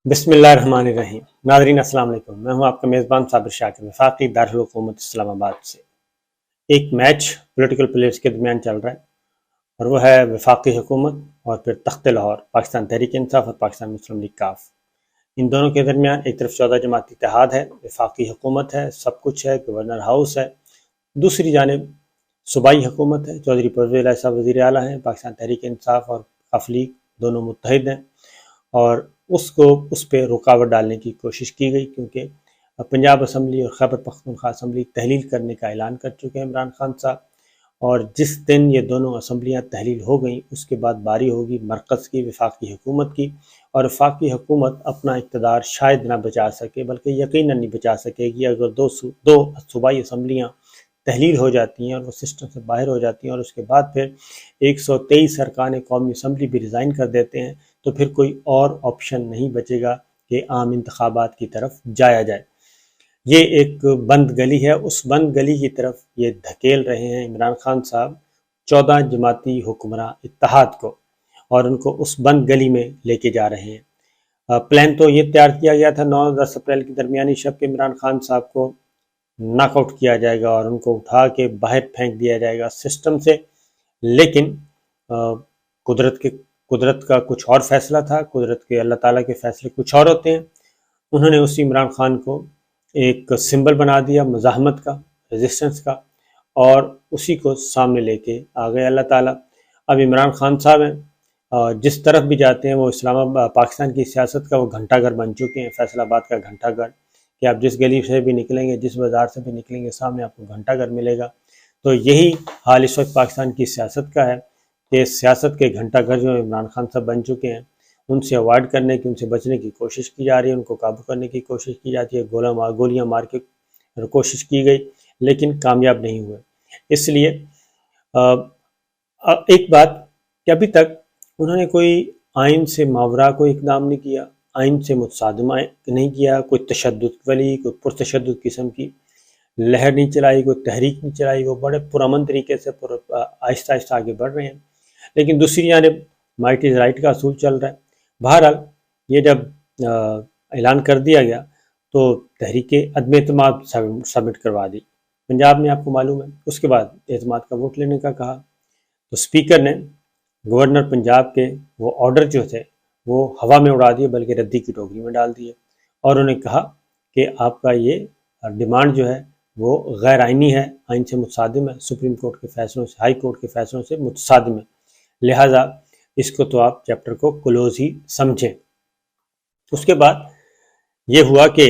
بسم اللہ الرحمن الرحیم۔ ناظرین السلام علیکم، میں ہوں آپ کا میزبان صابر شاکر، وفاقی دارالحکومت اسلام آباد سے۔ ایک میچ پولیٹیکل پلیئرز کے درمیان چل رہا ہے اور وہ ہے وفاقی حکومت اور پھر تخت لاہور، پاکستان تحریک انصاف اور پاکستان مسلم لیگ کاف۔ ان دونوں کے درمیان ایک طرف 14 جماعتی اتحاد ہے، وفاقی حکومت ہے، سب کچھ ہے، گورنر ہاؤس ہے۔ دوسری جانب صوبائی حکومت ہے، چودھری پرویز الہی صاحب وزیر اعلیٰ ہیں، پاکستان تحریک انصاف اور کاف لیگ دونوں متحد ہیں، اور اس پہ رکاوٹ ڈالنے کی کوشش کی گئی، کیونکہ پنجاب اسمبلی اور خیبر پختونخوا اسمبلی تحلیل کرنے کا اعلان کر چکے ہیں عمران خان صاحب، اور جس دن یہ دونوں اسمبلیاں تحلیل ہو گئیں اس کے بعد باری ہوگی مرکز کی، وفاقی حکومت کی، اور وفاقی حکومت اپنا اقتدار شاید نہ بچا سکے، بلکہ یقیناً نہیں بچا سکے گی اگر دو صوبائی اسمبلیاں تحلیل ہو جاتی ہیں اور وہ سسٹم سے باہر ہو جاتی ہیں، اور اس کے بعد پھر 123 ارکان قومی اسمبلی بھی ریزائن کر دیتے ہیں، تو پھر کوئی اور آپشن نہیں بچے گا کہ عام انتخابات کی طرف جایا جائے۔ یہ ایک بند گلی ہے، اس بند گلی کی طرف یہ دھکیل رہے ہیں عمران خان صاحب 14 جماعتی حکمراں اتحاد کو، اور ان کو اس بند گلی میں لے کے جا رہے ہیں۔ پلان تو یہ تیار کیا گیا تھا 9-10 اپریل کی درمیانی شب کے عمران خان صاحب کو ناک آؤٹ کیا جائے گا اور ان کو اٹھا کے باہر پھینک دیا جائے گا سسٹم سے، لیکن قدرت کا کچھ اور فیصلہ تھا، قدرت کے اللہ تعالیٰ کے فیصلے کچھ اور ہوتے ہیں۔ انہوں نے اسی عمران خان کو ایک سمبل بنا دیا مزاحمت کا، ریزسٹنس کا، اور اسی کو سامنے لے کے آ گئے اللہ تعالیٰ۔ اب عمران خان صاحب ہیں، جس طرف بھی جاتے ہیں وہ اسلام آباد پاکستان کی سیاست کا وہ گھنٹہ گھر بن چکے ہیں، فیصل آباد کا گھنٹہ گھر، کہ آپ جس گلی سے بھی نکلیں گے، جس بازار سے بھی نکلیں گے، سامنے آپ کو گھنٹہ گھر ملے گا۔ تو یہی حال اس وقت پاکستان کی سیاست کا ہے کہ سیاست کے گھنٹہ گھر جو عمران خان صاحب بن چکے ہیں، ان سے اوائڈ کرنے کی، ان سے بچنے کی کوشش کی جا رہی ہے، ان کو قابو کرنے کی کوشش کی جاتی ہے، گولیاں مار کے کوشش کی گئی، لیکن کامیاب نہیں ہوئے۔ اس لیے ایک بات کہ ابھی تک انہوں نے کوئی آئین سے ماورا کوئی اقدام نہیں کیا، آئین سے متصادمہ نہیں کیا، کوئی تشدد والی، کوئی پرتشدد قسم کی لہر نہیں چلائی، کوئی تحریک نہیں چلائی، وہ بڑے پرامن طریقے سے آہستہ آہستہ آگے بڑھ رہے ہیں۔ لیکن دوسری جانب مائٹ از رائٹ کا اصول چل رہا ہے۔ بہرحال یہ جب اعلان کر دیا گیا تو تحریک عدم اعتماد سبمٹ کروا دی پنجاب میں، آپ کو معلوم ہے۔ اس کے بعد اعتماد کا ووٹ لینے کا کہا، تو اسپیکر نے گورنر پنجاب کے وہ آرڈر جو تھے وہ ہوا میں اڑا دیے، بلکہ ردی کی ٹوکری میں ڈال دیے، اور انہوں نے کہا کہ آپ کا یہ ڈیمانڈ جو ہے وہ غیر آئینی ہے، آئین سے متصادم ہے، سپریم کورٹ کے فیصلوں سے، ہائی کورٹ کے فیصلوں سے متصادم ہے، لہٰذا اس کو تو آپ چیپٹر کو کلوز ہی سمجھیں۔ اس کے بعد یہ ہوا کہ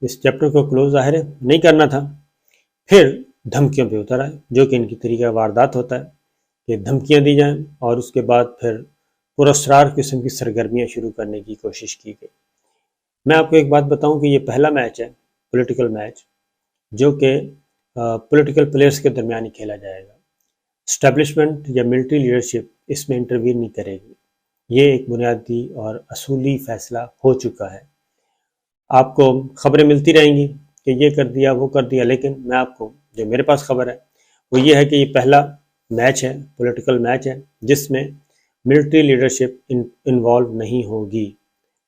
اس چیپٹر کو کلوز ظاہر نہیں کرنا تھا، پھر دھمکیوں پہ اتر آئے، جو کہ ان کی طریقہ واردات ہوتا ہے کہ دھمکیاں دی جائیں، اور اس کے بعد پھر پراسرار قسم کی سرگرمیاں شروع کرنے کی کوشش کی گئی۔ میں آپ کو ایک بات بتاؤں کہ یہ پہلا میچ ہے، پولیٹیکل میچ، جو کہ پولیٹیکل پلیئرز کے درمیان ہی کھیلا جائے گا۔ اسٹیبلشمنٹ یا ملٹری لیڈرشپ اس میں انٹروین نہیں کرے گی، یہ ایک بنیادی اور اصولی فیصلہ ہو چکا ہے۔ آپ کو خبریں ملتی رہیں گی کہ یہ کر دیا وہ کر دیا، لیکن میں آپ کو جو میرے پاس خبر ہے وہ یہ ہے کہ یہ پہلا میچ ہے، پولیٹیکل میچ ہے، جس میں ملٹری لیڈرشپ انوالو نہیں ہوگی،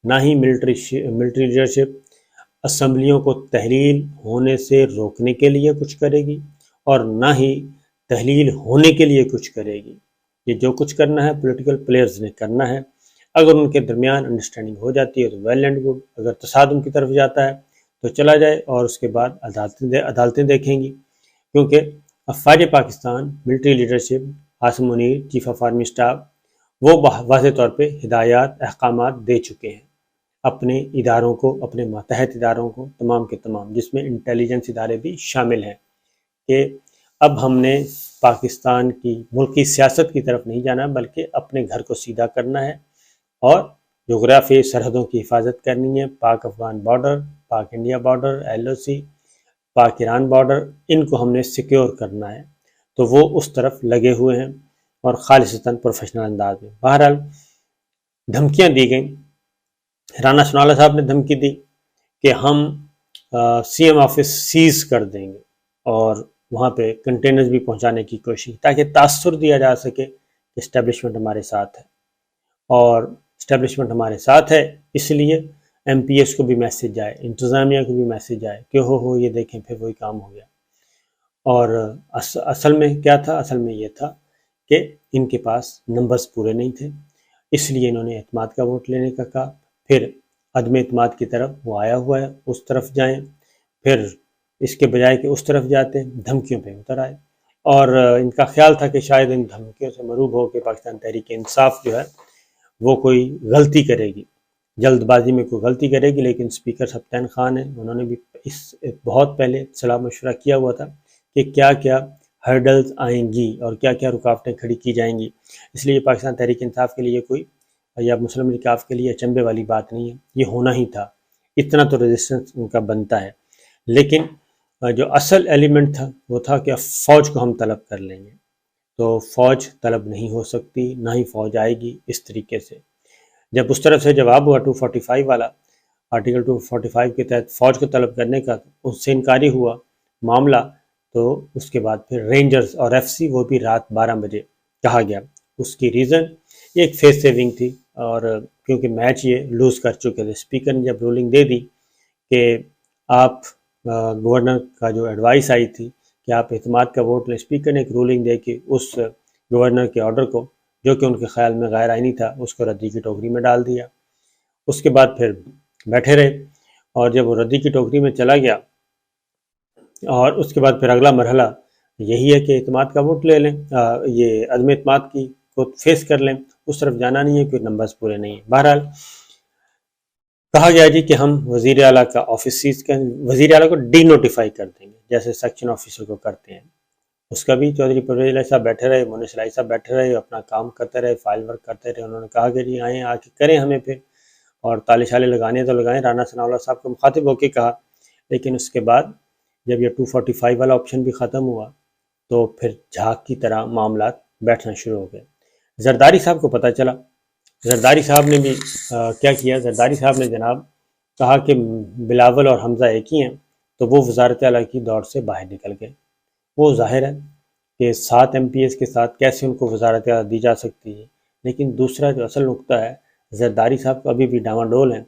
نہ ہی ملٹری لیڈرشپ اسمبلیوں کو تحلیل ہونے سے روکنے کے لیے کچھ کرے گی، اور نہ ہی تحلیل ہونے کے لیے کچھ کرے گی۔ یہ جو کچھ کرنا ہے پولیٹیکل پلیئرز نے کرنا ہے، اگر ان کے درمیان انڈرسٹینڈنگ ہو جاتی ہے تو ویل اینڈ گڈ، اگر تصادم کی طرف جاتا ہے تو چلا جائے، اور اس کے بعد عدالتیں دیکھیں گی، کیونکہ افواج Pakistan military leadership Asim Munir chief of army staff وہ واضح طور پہ ہدایات احکامات دے چکے ہیں اپنے اداروں کو، اپنے ماتحت اداروں کو، تمام کے تمام، جس میں انٹیلیجنس ادارے بھی شامل ہیں، کہ اب ہم نے پاکستان کی ملکی سیاست کی طرف نہیں جانا، بلکہ اپنے گھر کو سیدھا کرنا ہے، اور جغرافیائی سرحدوں کی حفاظت کرنی ہے، پاک افغان بارڈر، پاک انڈیا بارڈر، LOC، پاک ایران بارڈر، ان کو ہم نے سیکیور کرنا ہے۔ تو وہ اس طرف لگے ہوئے ہیں، اور خالصتاً پروفیشنل انداز میں۔ بہرحال دھمکیاں دی گئیں، رانا سنالا صاحب نے دھمکی دی کہ ہم CM آفس سیز کر دیں گے، اور وہاں پہ کنٹینرز بھی پہنچانے کی کوشش، تاکہ تاثر دیا جا سکے کہ اسٹیبلشمنٹ ہمارے ساتھ ہے۔ اور اسٹیبلشمنٹ ہمارے ساتھ ہے، اس لیے ایم پی ایس کو بھی میسیج جائے، انتظامیہ کو بھی میسیج جائے کہ ہو یہ دیکھیں پھر وہی کام ہو گیا۔ اور اصل میں کیا تھا؟ اصل میں یہ تھا کہ ان کے پاس نمبرز پورے نہیں تھے، اس لیے انہوں نے اعتماد کا ووٹ لینے کا کہا۔ پھر عدم اعتماد کی طرف وہ آیا ہوا ہے، اس طرف جائیں، پھر اس کے بجائے کہ اس طرف جاتے دھمکیوں پہ اتر آئے، اور ان کا خیال تھا کہ شاید ان دھمکیوں سے مروب ہو کے پاکستان تحریک انصاف جو ہے وہ کوئی غلطی کرے گی، جلد بازی میں کوئی غلطی کرے گی، لیکن سپیکر سبطین خان ہیں، انہوں نے بھی اس بہت پہلے صلاح مشورہ کیا ہوا تھا کہ کیا کیا ہرڈلز آئیں گی اور کیا کیا رکاوٹیں کھڑی کی جائیں گی، اس لیے پاکستان تحریک انصاف کے لیے کوئی یا مسلم لیگ کاف کے لیے اچنبے والی بات نہیں ہے، یہ ہونا ہی تھا، اتنا تو ریزسٹنس ان کا بنتا ہے۔ لیکن جو اصل ایلیمنٹ تھا وہ تھا کہ فوج کو ہم طلب کر لیں گے، تو فوج طلب نہیں ہو سکتی، نہ ہی فوج آئے گی اس طریقے سے۔ جب اس طرف سے جواب ہوا 245 والا، آرٹیکل 245 کے تحت فوج کو طلب کرنے کا، اس سے انکاری ہوا معاملہ، تو اس کے بعد پھر رینجرز اور ایف سی وہ بھی رات 12 بجے کہا گیا۔ اس کی ریزن یہ ایک فیس سیونگ تھی، اور کیونکہ میچ یہ لوز کر چکے تھے، اسپیکر نے جب رولنگ دے دی کہ آپ گورنر کا جو ایڈوائس آئی تھی کہ آپ اعتماد کا ووٹ لیں، اسپیکر نے ایک رولنگ دے کے اس گورنر کے آرڈر کو، جو کہ ان کے خیال میں غیر آئینی تھا، اس کو ردی کی ٹوکری میں ڈال دیا۔ اس کے بعد پھر بیٹھے رہے، اور جب وہ ردی کی ٹوکری میں چلا گیا، اور اس کے بعد پھر اگلا مرحلہ یہی ہے کہ اعتماد کا ووٹ لے لیں، یہ عدم اعتماد کی کو فیس کر لیں، اس طرف جانا نہیں ہے کیونکہ نمبرز پورے نہیں ہیں۔ بہرحال کہا گیا جی کہ ہم وزیر اعلیٰ کا آفس سیز کر، وزیر اعلیٰ کو ڈی نوٹیفائی کر دیں گے، جیسے سیکشن آفیسر کو کرتے ہیں۔ اس کا بھی چودھری پرویز الہی صاحب بیٹھے رہے، مونس الہی صاحب بیٹھے رہے، اپنا کام کرتے رہے، فائل ورک کرتے رہے۔ انہوں نے کہا کہ جی آئیں، آ کے کریں ہمیں پھر، اور تالے شالے لگانے تو لگائیں۔ رانا ثناء اللہ صاحب کو مخاطب ہو کے کہا، لیکن اس کے بعد جب یہ 245 والا آپشن بھی ختم ہوا تو پھر جھاگ کی طرح معاملات بیٹھنا شروع ہو گئے۔ زرداری صاحب کو پتہ چلا، زرداری صاحب نے بھی کیا کیا، زرداری صاحب نے جناب کہا کہ بلاول اور حمزہ ایک ہی ہیں، تو وہ وزارت اعلیٰ کی دوڑ سے باہر نکل گئے۔ وہ ظاہر ہے کہ 7 ایم پی ایس کے ساتھ کیسے ان کو وزارت اعلیٰ دی جا سکتی ہے، لیکن دوسرا جو اصل نقطہ ہے، زرداری صاحب کو ابھی بھی ڈاواڈول ہیں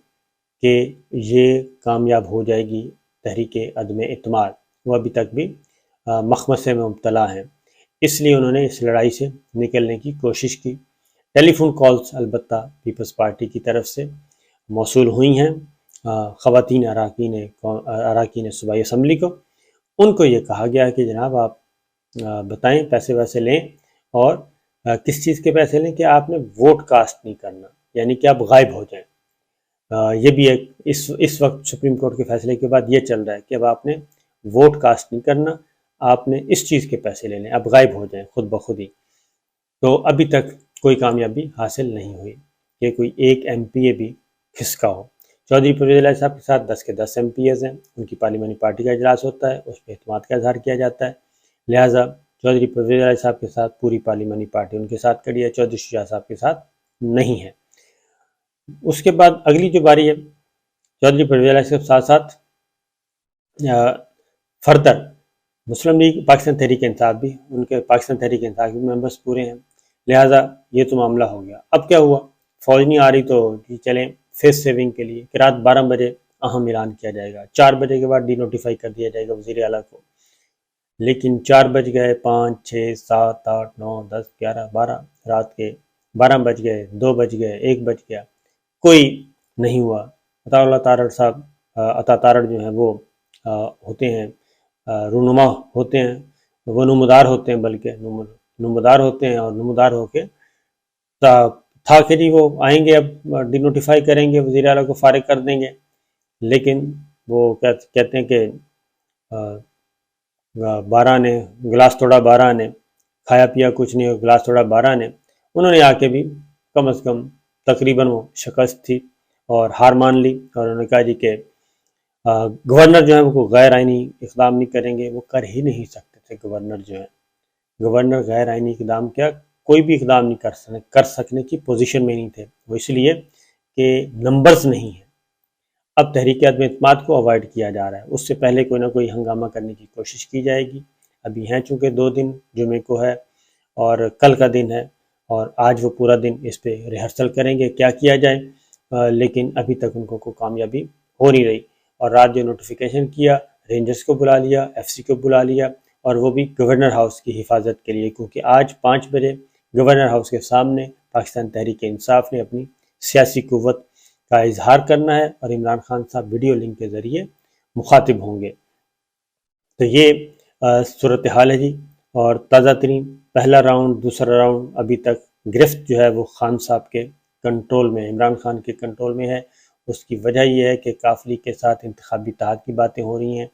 کہ یہ کامیاب ہو جائے گی تحریک عدم اعتماد، وہ ابھی تک بھی مخمصے میں مبتلا ہیں، اس لیے انہوں نے اس لڑائی سے نکلنے کی کوشش کی۔ ٹیلی فون کالز البتہ پیپلز پارٹی کی طرف سے موصول ہوئی ہیں خواتین اراکین صوبائی اسمبلی کو، ان کو یہ کہا گیا ہے کہ جناب آپ بتائیں پیسے ویسے لیں، اور کس چیز کے پیسے لیں، کہ آپ نے ووٹ کاسٹ نہیں کرنا، یعنی کہ آپ غائب ہو جائیں۔ یہ بھی ایک اس وقت سپریم کورٹ کے فیصلے کے بعد یہ چل رہا ہے کہ اب آپ نے ووٹ کاسٹ نہیں کرنا، آپ نے اس چیز کے پیسے لے لیں، اب غائب ہو جائیں خود بخود ہی۔ تو ابھی تک کوئی کامیابی حاصل نہیں ہوئی کہ کوئی ایک ایم پی اے بھی کھسکا ہو۔ چودھری پرویز الہی صاحب کے ساتھ 10 کے 10 ایم پی ایز ہیں، ان کی پارلیمانی پارٹی کا اجلاس ہوتا ہے، اس پہ اعتماد کا اظہار کیا جاتا ہے، لہٰذا چودھری پرویز الہی صاحب کے ساتھ پوری پارلیمانی پارٹی ان کے ساتھ کھڑی ہے، چودھری شجاع صاحب کے ساتھ نہیں ہے۔ اس کے بعد اگلی جو باری ہے، چودھری پرویز الہی صاحب ساتھ ساتھ فردر مسلم لیگ پاکستان تحریک انصاف بھی، ان کے پاکستان تحریک انصاف کے ممبرس پورے ہیں، لہٰذا یہ تو معاملہ ہو گیا۔ اب کیا ہوا، فوج نہیں آ رہی تو جی چلیں فیس سیونگ کے لیے کہ رات 12 بجے اہم اعلان کیا جائے گا، 4 بجے کے بعد ڈی نوٹیفائی کر دیا جائے گا وزیر اعلیٰ کو۔ لیکن 4 بج گئے، 5 6 7 8 9 10 11 12، رات کے 12 بج گئے، 2 بج گئے، 1 بج گیا، کوئی نہیں ہوا۔ عطا اللہ تارڑ صاحب، عطا تارڑ جو ہیں وہ ہوتے ہیں رونما ہوتے ہیں، وہ نمودار ہوتے ہیں، بلکہ نمودار ہوتے ہیں، اور نمودار ہو کے تھا کہ جی وہ آئیں گے، اب ڈی نوٹیفائی کریں گے، وزیر اعلیٰ کو فارغ کر دیں گے، لیکن وہ کہتے ہیں کہ بارہ نے گلاس توڑا، بارہ نے کھایا پیا کچھ نہیں، گلاس توڑا بارہ نے۔ انہوں نے آ کے بھی کم از کم تقریباً وہ شکست تھی اور ہار مان لی، اور انہوں نے کہا جی کہ گورنر جو ہیں وہ غیر آئینی اقدام نہیں کریں گے، وہ کر ہی نہیں سکتے تھے۔ گورنر جو ہیں، گورنر غیر آئینی اقدام کیا کوئی بھی اقدام نہیں کر سکنے کی پوزیشن میں نہیں تھے، وہ اس لیے کہ نمبرز نہیں ہیں۔ اب تحریک عدم اعتماد کو اوائڈ کیا جا رہا ہے، اس سے پہلے کوئی نہ کوئی ہنگامہ کرنے کی کوشش کی جائے گی۔ ابھی ہیں چونکہ 2 دن، جمعے کو ہے اور کل کا دن ہے، اور آج وہ پورا دن اس پہ ریہرسل کریں گے کیا کیا جائے، لیکن ابھی تک ان کو کوئی کامیابی ہو نہیں رہی۔ اور رات جو نوٹیفیکیشن کیا، رینجرز کو بلا لیا، ایف سی کو بلا لیا، اور وہ بھی گورنر ہاؤس کی حفاظت کے لیے، کیونکہ آج 5 بجے گورنر ہاؤس کے سامنے پاکستان تحریک انصاف نے اپنی سیاسی قوت کا اظہار کرنا ہے، اور عمران خان صاحب ویڈیو لنک کے ذریعے مخاطب ہوں گے۔ تو یہ صورتحال ہے جی۔ اور تازہ ترین پہلا راؤنڈ، دوسرا راؤنڈ، ابھی تک گرفت جو ہے وہ خان صاحب کے کنٹرول میں، عمران خان کے کنٹرول میں ہے۔ اس کی وجہ یہ ہے کہ کاف لیگ کے ساتھ انتخابی اتحاد کی باتیں ہو رہی ہیں،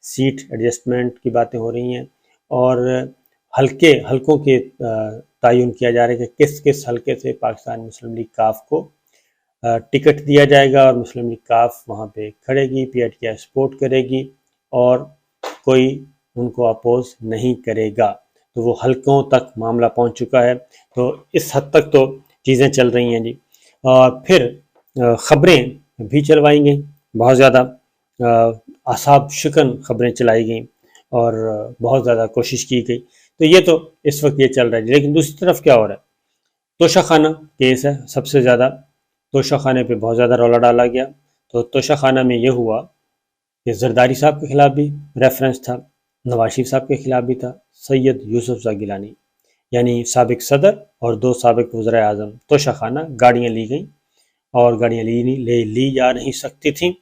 سیٹ ایڈجسٹمنٹ کی باتیں ہو رہی ہیں، اور حلقوں کے تعین کیا جا رہا ہے کہ کس کس حلقے سے پاکستان مسلم لیگ کاف کو ٹکٹ دیا جائے گا، اور مسلم لیگ کاف وہاں پہ کھڑے گی، پی ایٹ کے سپورٹ کرے گی، اور کوئی ان کو اپوز نہیں کرے گا۔ تو وہ حلقوں تک معاملہ پہنچ چکا ہے۔ تو اس حد تک تو چیزیں چل رہی ہیں جی۔ اور پھر خبریں بھی چلوائی گئیں، بہت زیادہ اعصاب شکن خبریں چلائی گئیں، اور بہت زیادہ کوشش کی گئی۔ تو یہ تو اس وقت یہ چل رہا ہے، لیکن دوسری طرف کیا ہو رہا ہے؟ توشہ خانہ کیس ہے، سب سے زیادہ توشہ خانے پہ بہت زیادہ رولا ڈالا گیا۔ تو توشہ خانہ میں یہ ہوا کہ زرداری صاحب کے خلاف بھی ریفرنس تھا، نواز شریف صاحب کے خلاف بھی تھا، سید یوسف زئی گیلانی یعنی سابق صدر اور 2 سابق وزراء اعظم توشہ خانہ گاڑیاں لی گئیں، اور گاڑیاں لی جا نہیں سکتی تھیں۔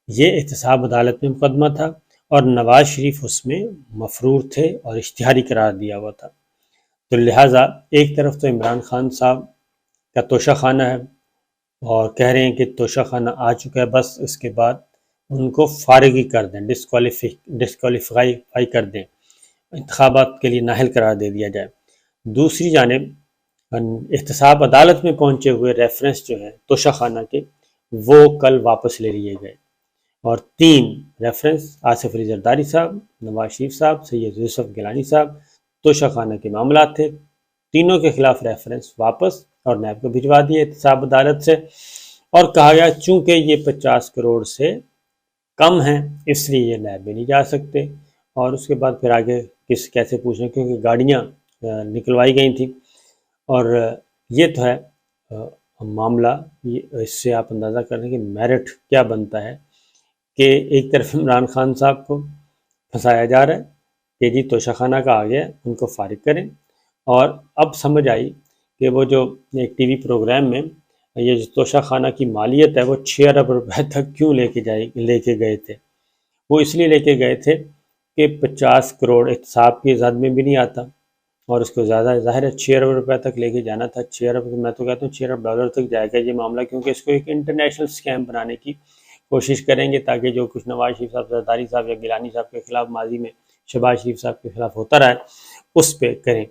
یہ احتساب عدالت میں مقدمہ تھا، اور نواز شریف اس میں مفرور تھے اور اشتہاری قرار دیا ہوا تھا۔ تو لہٰذا ایک طرف تو عمران خان صاحب کا توشہ خانہ ہے، اور کہہ رہے ہیں کہ توشہ خانہ آ چکا ہے، بس اس کے بعد ان کو فارغ ہی کر دیں، ڈسکوالیفائی کر دیں، انتخابات کے لیے نااہل قرار دے دیا جائے۔ دوسری جانب احتساب عدالت میں پہنچے ہوئے ریفرنس جو ہے توشہ خانہ کے، وہ کل واپس لے لیے گئے، اور 3 ریفرنس آصف علی زرداری صاحب، نواز شریف صاحب، سید یوسف گیلانی صاحب توشہ خانہ کے معاملات تھے، تینوں کے خلاف ریفرنس واپس اور نیب کو بھجوا دیے احتساب عدالت سے، اور کہا گیا چونکہ یہ 50 کروڑ سے کم ہیں اس لیے یہ نیب میں نہیں جا سکتے۔ اور اس کے بعد پھر آگے کیسے پوچھیں، کیونکہ گاڑیاں نکلوائی گئی تھیں، اور یہ تو ہے معاملہ۔ اس سے آپ اندازہ کریں کہ میرٹ کیا بنتا ہے کہ ایک طرف عمران خان صاحب کو پھنسایا جا رہا ہے کہ جی توشہ خانہ کا آ گیا، ان کو فارغ کریں، اور اب سمجھ آئی کہ وہ جو ایک ٹی وی پروگرام میں یہ جو توشہ خانہ کی مالیت ہے وہ 6 ارب روپے تک کیوں لے کے گئے تھے؟ وہ اس لیے لے کے گئے تھے کہ 50 کروڑ احتساب کی زد میں بھی نہیں آتا، اور اس کو زیادہ ظاہر ہے 6 ارب روپے تک لے کے جانا تھا۔ 6 ارب، میں تو کہتا ہوں 6 ارب ڈالر تک جائے گا یہ معاملہ، کیونکہ اس کو ایک انٹرنیشنل اسکیم بنانے کی کوشش کریں گے، تاکہ جو کچھ نواز شریف صاحب، زرداری صاحب یا گیلانی صاحب کے خلاف ماضی میں شہباز شریف صاحب کے خلاف ہوتا رہا ہے اس پہ کریں۔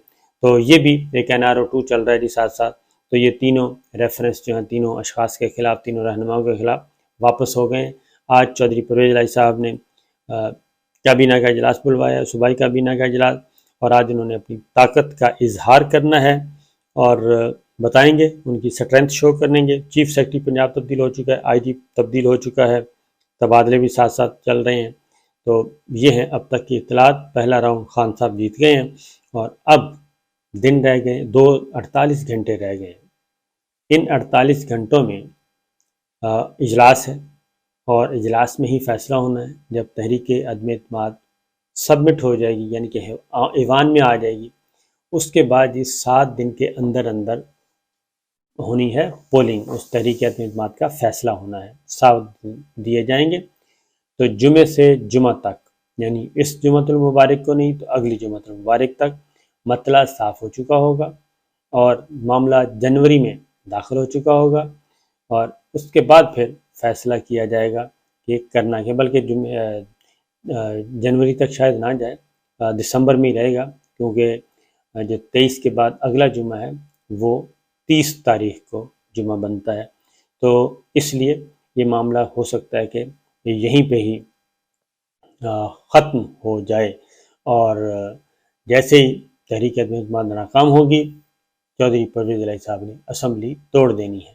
تو یہ بھی ایک NRO 2 چل رہا ہے جی ساتھ ساتھ۔ تو یہ تینوں ریفرنس جو ہیں تینوں اشخاص کے خلاف، تینوں رہنماؤں کے خلاف واپس ہو گئے ہیں۔ آج چودھری پرویز الہی صاحب نے کابینہ کا اجلاس بلوایا، صوبائی کابینہ کا اجلاس، اور آج انہوں نے اپنی طاقت کا اظہار کرنا ہے، اور بتائیں گے ان کی سٹرینتھ شو کریں گے۔ چیف سیکرٹری پنجاب تبدیل ہو چکا ہے، IG تبدیل ہو چکا ہے، تبادلے بھی ساتھ ساتھ چل رہے ہیں۔ تو یہ ہیں اب تک کی اطلاعات۔ پہلا راؤنڈ خان صاحب جیت گئے ہیں، اور اب دن رہ گئے 48 گھنٹے رہ گئے ہیں۔ ان 48 گھنٹوں میں اجلاس ہے، اور اجلاس میں ہی فیصلہ ہونا ہے۔ جب تحریک عدم اعتماد سبمٹ ہو جائے گی، یعنی کہ ایوان میں آ جائے گی، اس کے بعد یہ 7 دن کے اندر اندر ہونی ہے پولنگ، اس تحریک عدم اعتماد کا فیصلہ ہونا ہے، 7 دن دیے جائیں گے۔ تو جمعے سے جمعہ تک، یعنی اس جمعۃ المبارک کو نہیں تو اگلی جمعۃ المبارک تک مسئلہ صاف ہو چکا ہوگا، اور معاملہ جنوری میں داخل ہو چکا ہوگا، اور اس کے بعد پھر فیصلہ کیا جائے گا کہ کرنا ہے، بلکہ جنوری تک شاید نہ جائے، دسمبر میں ہی رہے گا، کیونکہ جو 23 کے بعد اگلا جمعہ ہے وہ 30 تاریخ کو جمعہ بنتا ہے۔ تو اس لیے یہ معاملہ ہو سکتا ہے کہ یہیں پہ ہی ختم ہو جائے، اور جیسے ہی تحریک عدم اعتماد ناکام ہوگی، چودھری پرویز الہی صاحب نے اسمبلی توڑ دینی ہے،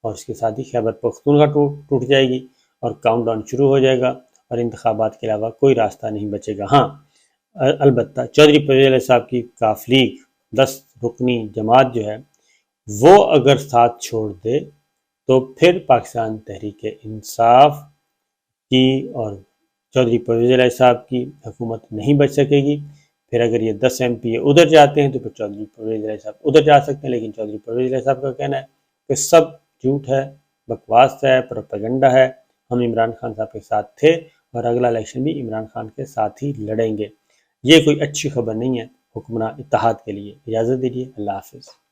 اور اس کے ساتھ ہی خیبر پختونخوا ٹوٹ جائے گی، اور کاؤنٹ ڈاؤن شروع ہو جائے گا، اور انتخابات کے علاوہ کوئی راستہ نہیں بچے گا۔ ہاں البتہ چودھری پرویز الہی صاحب کی کاف لیگ 10 رکنی جماعت جو ہے وہ اگر ساتھ چھوڑ دے تو پھر پاکستان تحریک انصاف کی اور چودھری پرویز الہی صاحب کی حکومت نہیں بچ سکے گی۔ پھر اگر یہ 10 MP ادھر جاتے ہیں تو پھر چودھری پرویز الہی صاحب ادھر جا سکتے ہیں، لیکن چودھری پرویز الہی صاحب کا کہنا ہے کہ سب جھوٹ ہے، بکواس ہے، پروپیگنڈا ہے، ہم عمران خان صاحب کے ساتھ تھے اور اگلا الیکشن بھی عمران خان کے ساتھ ہی لڑیں گے۔ یہ کوئی اچھی خبر نہیں ہے حکمراں اتحاد کے لیے۔ اجازت دیجیے، اللہ حافظ۔